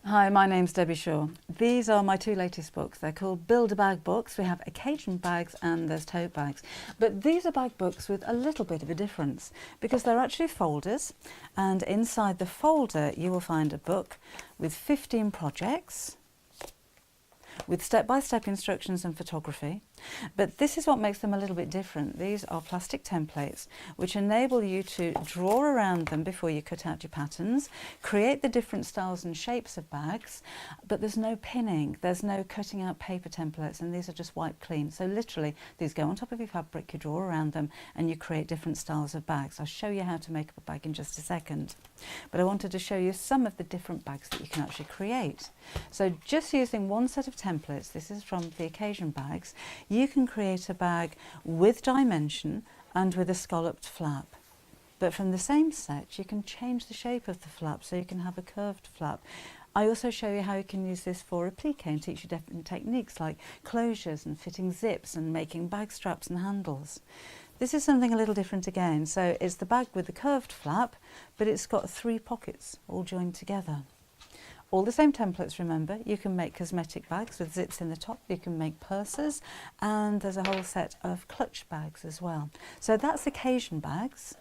Hi, my name's Debbie Shaw. These are my two latest books. They're called Build-A-Bag books. We have occasion bags and there's tote bags. But these are bag books with a little bit of a difference because they're actually folders, and inside the folder you will find a book with 15 projects with step-by-step instructions and photography. But this is what makes them a little bit different. These are plastic templates which enable you to draw around them before you cut out your patterns, create the different styles and shapes of bags, but there's no pinning, there's no cutting out paper templates, and these are just wiped clean. So literally these go on top of your fabric, you draw around them and you create different styles of bags. I'll show you how to make up a bag in just a second, but I wanted to show you some of the different bags that you can actually create. So just using one set of templates, this is from the occasion bags, you can create a bag with dimension and with a scalloped flap. But from the same set you can change the shape of the flap, so you can have a curved flap. I also show you how you can use this for applique and teach you different techniques like closures and fitting zips and making bag straps and handles. This is something a little different again. So it's the bag with the curved flap, but it's got 3 pockets all joined together. All the same templates, remember. You can make cosmetic bags with zips in the top, you can make purses, and there's a whole set of clutch bags as well. So that's occasion bags.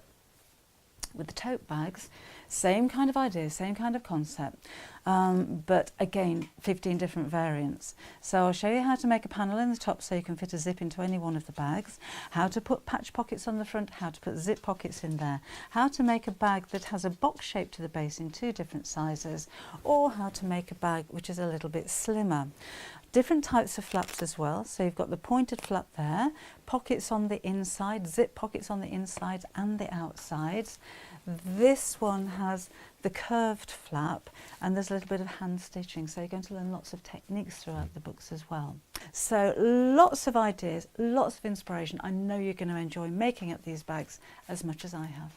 With the tote bags, same kind of idea, same kind of concept, but again 15 different variants. So I'll show you how to make a panel in the top so you can fit a zip into any one of the bags, how to put patch pockets on the front, how to put zip pockets in there, how to make a bag that has a box shape to the base in 2 different sizes, or how to make a bag which is a little bit slimmer. Different types of flaps as well. So you've got the pointed flap there, pockets on the inside, zip pockets on the inside and the outsides. This one has the curved flap and there's a little bit of hand stitching, so you're going to learn lots of techniques throughout the books as well. So lots of ideas, lots of inspiration. I know you're going to enjoy making up these bags as much as I have.